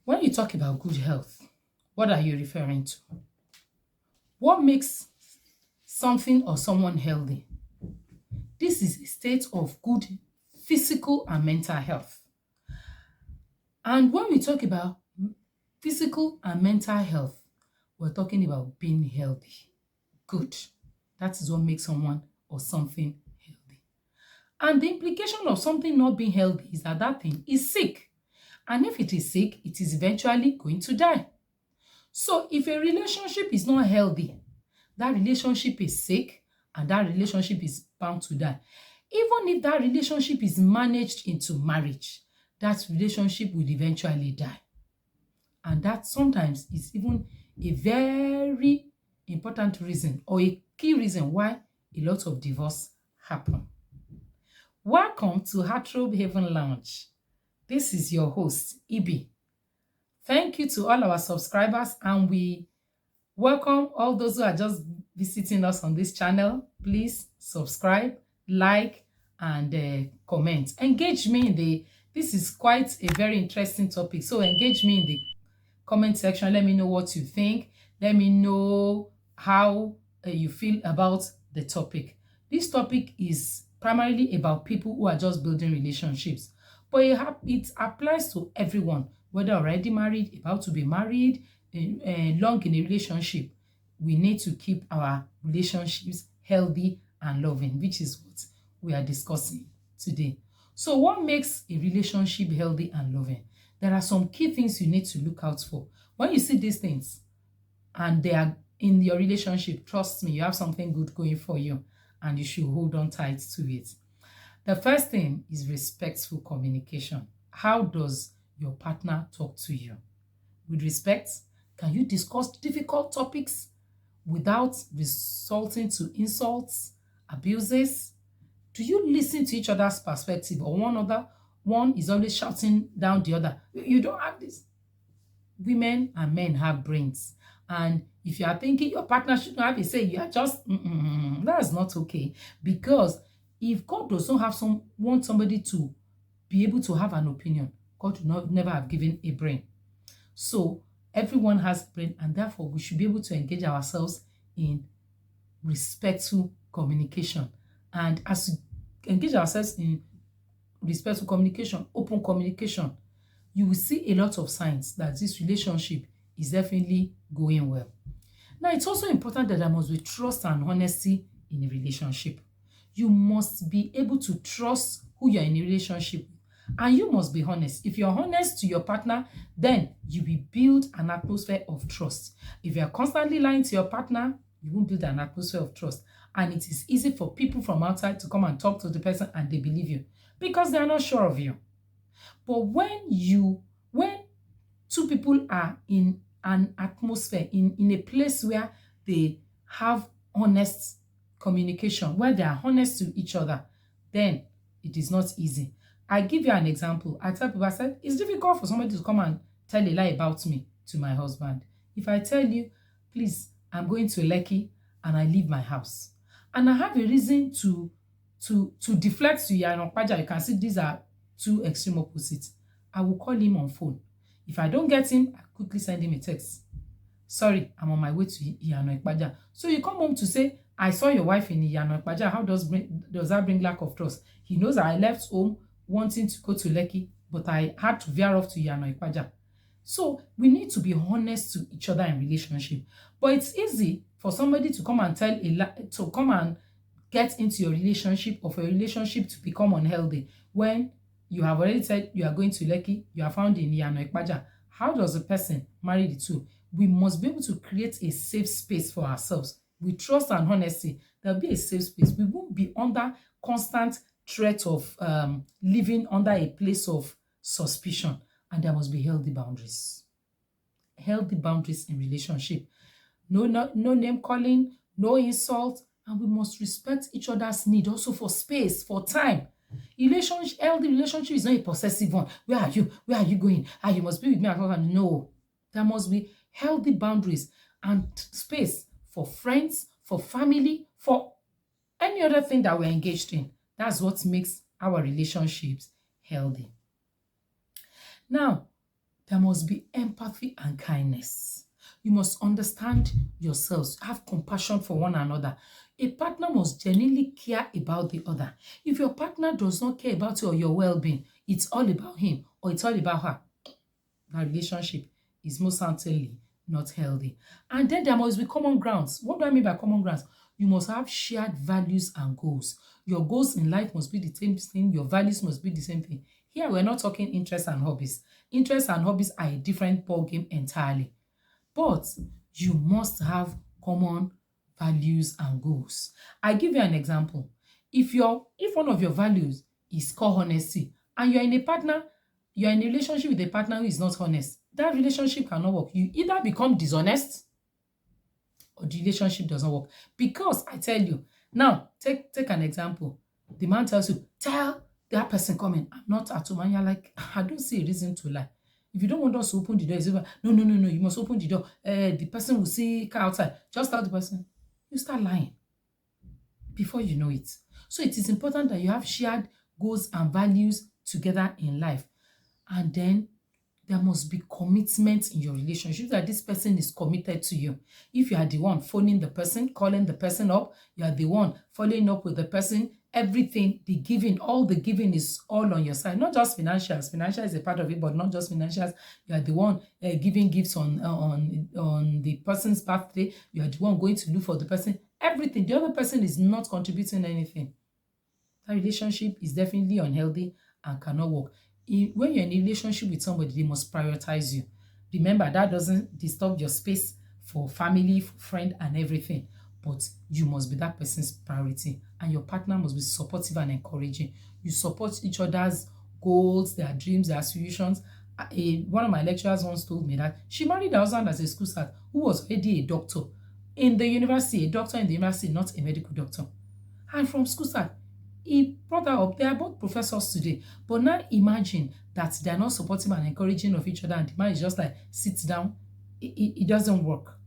When you talk about good health, what are you referring to? What makes something or someone healthy? This is a state of good physical and mental health. And when we talk about physical and mental health, we're talking about being healthy. Good. That is what makes someone or something healthy. And the implication of something not being healthy is that that thing is sick. And if it is sick, it is eventually going to die. So if a relationship is not healthy, that relationship is sick and that relationship is bound to die. Even if that relationship is managed into marriage, that relationship will eventually die. And that sometimes is even a very important reason or a key reason why a lot of divorce happen. Welcome to Heartthrob Haven Lounge. This is your host, Ibi. Thank you to all our subscribers, and we welcome all those who are just visiting us on this channel. Please subscribe, like, and comment. Engage me in the, this is quite a very interesting topic, so engage me in the comment section. Let me know what you think. Let me know how you feel about the topic. This topic is primarily about people who are just building relationships, but it applies to everyone, whether already married, about to be married, long in a relationship. We need to keep our relationships healthy and loving, which is what we are discussing today. So what makes a relationship healthy and loving? There are some key things you need to look out for. When you see these things and they are in your relationship, trust me, you have something good going for you and you should hold on tight to it. The first thing is respectful communication. How does your partner talk to you? With respect, can you discuss difficult topics without resulting to insults, abuses? Do you listen to each other's perspective, or one is always shouting down the other? You don't have this. Women and men have brains. And if you are thinking your partner shouldn't have a say, you are just, that's not okay. Because if God does not want somebody to be able to have an opinion, God would never have given a brain. So everyone has a brain, and therefore we should be able to engage ourselves in respectful communication. And as we engage ourselves in respectful communication, open communication, you will see a lot of signs that this relationship is definitely going well. Now, it's also important that there must be trust and honesty in a relationship. You must be able to trust who you're in a relationship with, and you must be honest. If you're honest to your partner, then you will build an atmosphere of trust. If you're constantly lying to your partner, you won't build an atmosphere of trust. And it is easy for people from outside to come and talk to the person and they believe you because they are not sure of you. But when two people are in an atmosphere, in a place where they have honest communication, where they are honest to each other, then it is not easy. I give you an example. I tell people, I said, it's difficult for somebody to come and tell a lie about me to my husband. If I tell you, please, I'm going to Lekki and I leave my house, and I have a reason to deflect to Yanokpaja, you can see these are two extreme opposites. I will call him on phone. If I don't get him, I quickly send him a text. Sorry, I'm on my way to Yanokpaja. So you come home to say, I saw your wife in Yanokpaja. How does that bring lack of trust? He knows that I left home wanting to go to Lekki, but I had to veer off to Yanokpaja. So we need to be honest to each other in relationship. But it's easy for somebody to come and tell a lie, to come and get into your relationship, or for a relationship to become unhealthy when you have already said you are going to Lekki, you are found in Yanokpaja. How does a person marry the two? We must be able to create a safe space for ourselves. With trust and honesty, there'll be a safe space. We won't be under constant threat of living under a place of suspicion. And there must be healthy boundaries. Healthy boundaries in relationship. No name calling, no insult, and we must respect each other's need also for space, for time. Healthy relationship is not a possessive one. Where are you? Where are you going? You must be with me at all times. No. There must be healthy boundaries and space for friends, for family, for any other thing that we're engaged in. That's what makes our relationships healthy. Now, There must be empathy and kindness. You must understand yourselves, have compassion for one another. A partner must genuinely care about the other. If your partner does not care about you or your well-being, it's all about him or it's all about her, that relationship is most certainly not healthy. And then there must be common grounds. What do I mean by common grounds? You must have shared values and goals. Your goals in life must be the same thing. Your values must be the same thing. Here, we're not talking interests and hobbies. Interests and hobbies are a different ballgame entirely. But you must have common values and goals. I give you an example. If one of your values is core honesty and you're in a relationship with a partner who is not honest, that relationship cannot work. You either become dishonest or the relationship doesn't work. Because I tell you, now take an example. The man tells you, tell that person coming, I'm not at home. And you're like, I don't see a reason to lie. If you don't want us to open the door, it's over. No, no, no, no, you must open the door. The person will see car outside. Just tell the person. You start lying before you know it. So it is important that you have shared goals and values together in life. And then there must be commitment in your relationship that this person is committed to you. If you are the one phoning the person, calling the person up, you are the one following up with the person, everything, the giving, all the giving is all on your side, not just financials. Financial is a part of it, but not just financials. You are the one giving gifts on the person's birthday. You are the one going to look for the person. Everything. The other person is not contributing anything. That relationship is definitely unhealthy and cannot work. When you're in a relationship with somebody, they must prioritize you. Remember, that doesn't disturb your space for family, for friend, and everything. But you must be that person's priority. And your partner must be supportive and encouraging. You support each other's goals, their dreams, their aspirations. One of my lecturers once told me that she married her husband as a school start who was already a doctor in the university, a doctor in the university, not a medical doctor. And from school start, he brought her up. They are both professors today. But now imagine that they are not supportive and encouraging of each other, and the man is just like, sit down. It doesn't work.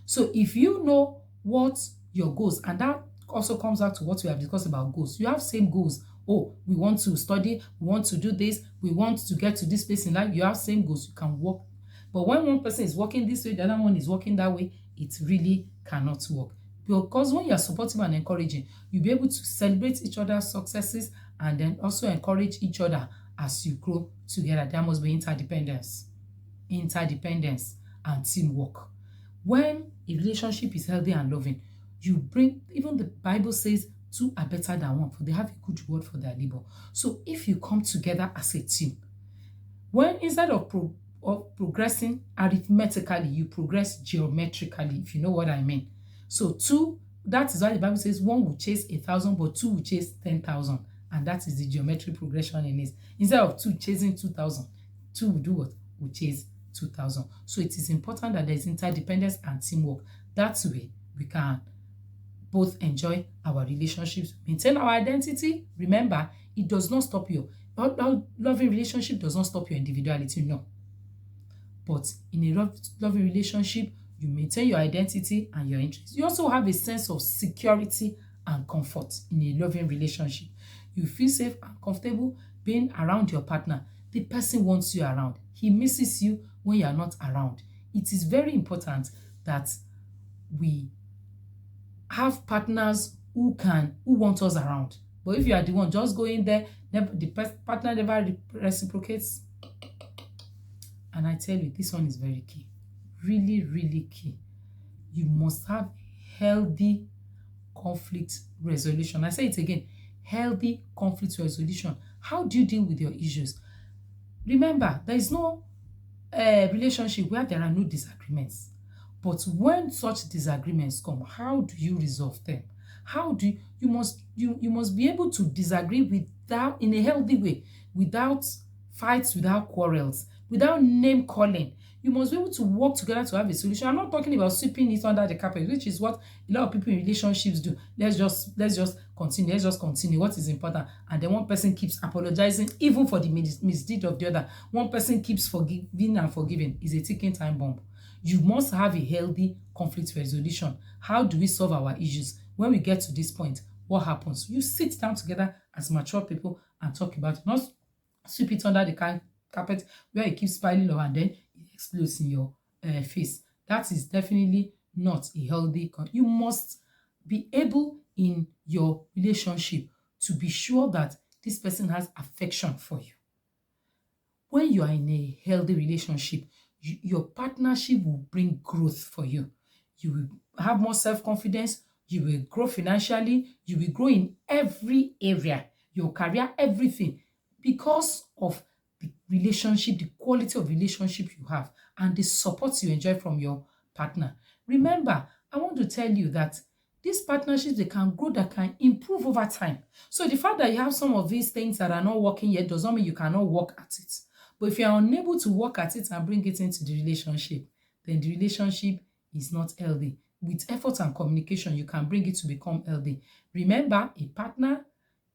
So if you know what your goals, and that also comes back to what we have discussed about goals. You have same goals. Oh, we want to study, we want to do this, we want to get to this place in life. You have same goals. You can work. But when one person is working this way, the other one is working that way, it really cannot work. Because when you are supportive and encouraging, you'll be able to celebrate each other's successes and then also encourage each other as you grow together. There must be interdependence and teamwork. When a relationship is healthy and loving, even the Bible says, two are better than one, for they have a good reward for their labor. So if you come together as a team, when instead of progressing arithmetically, you progress geometrically, if you know what I mean. So two, that is why the Bible says one will chase 1,000, but two will chase 10,000. And that is the geometric progression in it. Instead of two chasing 2,000, two will do what? Will chase 2,000. So it is important that there is interdependence and teamwork. That way, we can both enjoy our relationships, maintain our identity. Remember, it does not stop you. Loving relationship does not stop your individuality, no. But in a loving relationship, you maintain your identity and your interests. You also have a sense of security and comfort in a loving relationship. You feel safe and comfortable being around your partner. The person wants you around. He misses you when you are not around. It is very important that we have partners who want us around. But if you are the one just going there, the partner never reciprocates. And I tell you, this one is very key. Really, really key. You must have healthy conflict resolution. I say it again, healthy conflict resolution. How do you deal with your issues? Remember, there is no relationship where there are no disagreements. But when such disagreements come, how do you resolve them? You must be able to disagree without, in a healthy way, without fights, without quarrels, without name calling. You must be able to work together to have a solution. I'm not talking about sweeping it under the carpet, which is what a lot of people in relationships do. Let's just continue. Let's just continue. What is important? And then one person keeps apologizing even for the misdeed of the other. One person keeps forgiving and forgiving. Is a ticking time bomb. You must have a healthy conflict resolution. How do we solve our issues? When we get to this point, what happens? You sit down together as mature people and talk about it. Not sweep it under the carpet where it keeps piling up and then it explodes in your face. That is definitely not a healthy You must be able in your relationship to be sure that this person has affection for you. When you are in a healthy relationship, your partnership will bring growth for you. You will have more self-confidence, you will grow financially, you will grow in every area, your career, everything, because of the relationship, the quality of relationship you have, and the support you enjoy from your partner. Remember, I want to tell you that these partnerships, they can grow, that can improve over time. So the fact that you have some of these things that are not working yet does not mean you cannot work at it. But if you are unable to work at it and bring it into the relationship, then the relationship is not healthy. With effort and communication, you can bring it to become healthy. Remember, a partner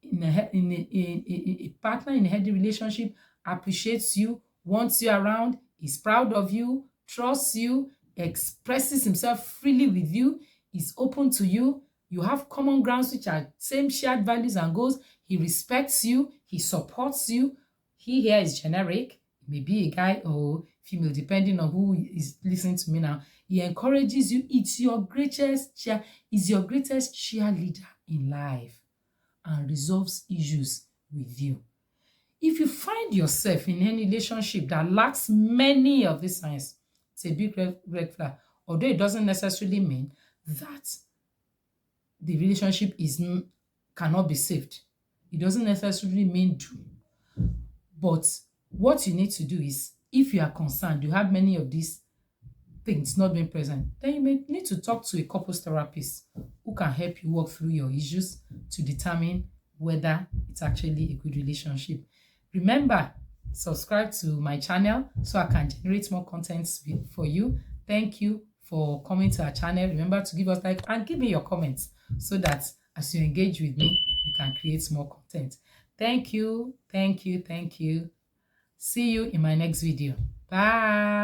in a partner in a healthy relationship appreciates you, wants you around, is proud of you, trusts you, expresses himself freely with you, is open to you. You have common grounds which are same shared values and goals. He respects you, he supports you. He here is generic. It may be a guy or female, depending on who is listening to me now. He encourages you. It's your greatest cheerleader in life and resolves issues with you. If you find yourself in any relationship that lacks many of these signs, it's a big red flag. Although it doesn't necessarily mean that the relationship cannot be saved. It doesn't necessarily mean doom. But what you need to do is, if you are concerned, you have many of these things not being present, then you may need to talk to a couples therapist who can help you work through your issues to determine whether it's actually a good relationship. Remember, subscribe to my channel so I can generate more content for you. Thank you for coming to our channel. Remember to give us like and give me your comments so that as you engage with me, you can create more content. Thank you. See you in my next video. Bye.